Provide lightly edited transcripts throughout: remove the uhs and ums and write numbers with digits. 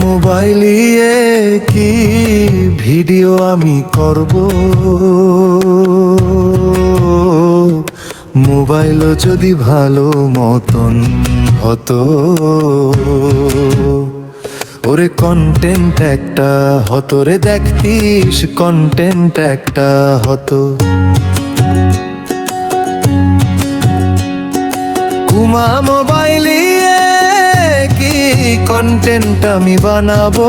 মোবাইলিয়ে কি ভিডিও আমি করব, মোবাইল যদি ভালো মতন হতো, ওরে কন্টেন্ট একটা হতো রে, দেখতিস কন্টেন্ট একটা হতো। কুমা মোবাইলিয়ে কি কন্টেন্ট আমি বানাবো,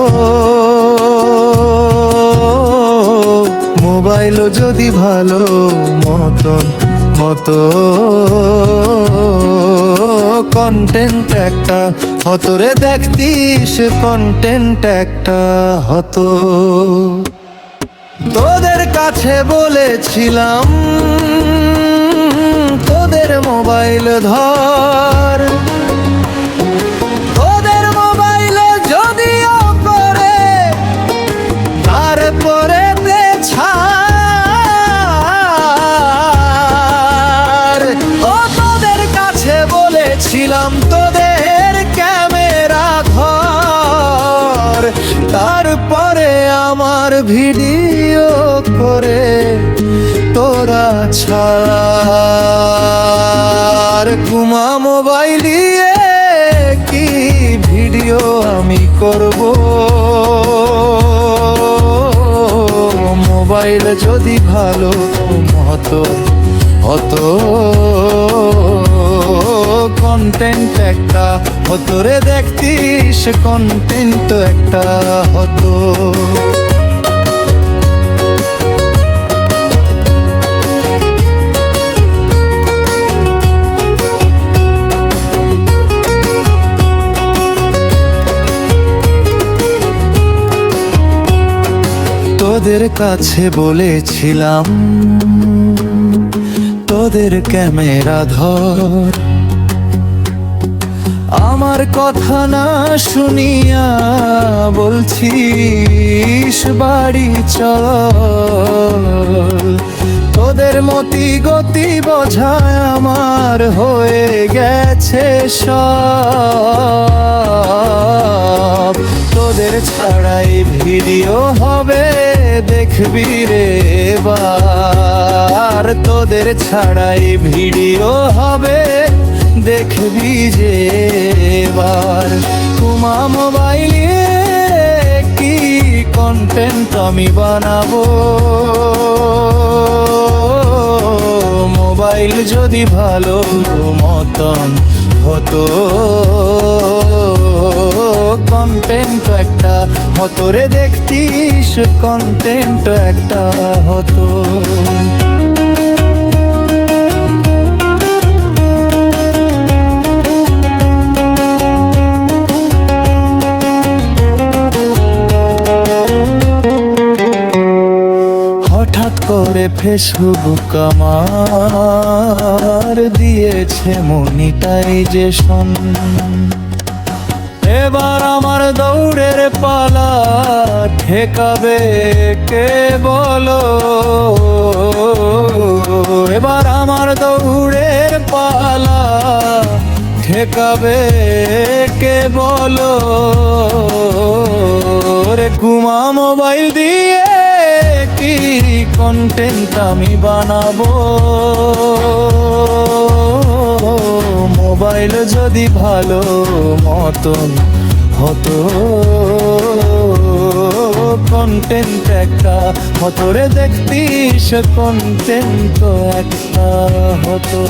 মোবাইল যদি ভালো মতন হতো, কন্টেন্ট একটা হতো রে, দেখতিস কন্টেন্ট একটা হতো। তোদের কাছে বলেছিলাম তোদের মোবাইল ধর, তোদের মোবাইল যদিও করে তারপরে দে ছাড়। ও তোদের কাছে বলেছিলাম তোদের ক্যামেরা ধর, তারপরে আমার ভিডিও করে তোরা ছাড়। কুমা মোবাইলিয়ে কি ভিডিও আমি করব, মোবাইল যদি ভালো মতো হতো, কন্টেন্ট একটা হতো রে, দেখতিস কন্টেন্ট একটা হতো। তোদের কাছে বলেছিলাম তোদের ক্যামেরা ধর, আমার কথা না শুনিয়া বলছিস বাড়ি চল। তোদের মতি গতি বোঝায় আমার হয়ে গেছে সব, তোদের ছাড়াই ভিডিও হবে দেখবি রে এবার, তোদের ছাড়াই ভিডিও হবে দেখবি যে এবার। কুমা মোবাইলে কি কন্টেন্ট আমি বানাবো, মোবাইল যদি ভালো মতন হতো, কন্টেন্ট একটা হতো রে, দেখতিস কন্টেন্ট একটা হতো। হঠাৎ করে ফেসবুক আমার দিয়েছে মনিটাইজেশন, এবার আমার দৌড়ের পালা, ঠেকাবে কে বলো, এবার আমার দৌড়ের পালা, ঠেকাবে কে বলো রে। কুমা মোবাইল দিয়ে কি কন্টেন্ট আমি বানাবো, মোবাইল যদি ভালো মতন হতো, কন্টেন্ট একটা হতো রে, দেখতিস কন্টেন্ট একটা হতো।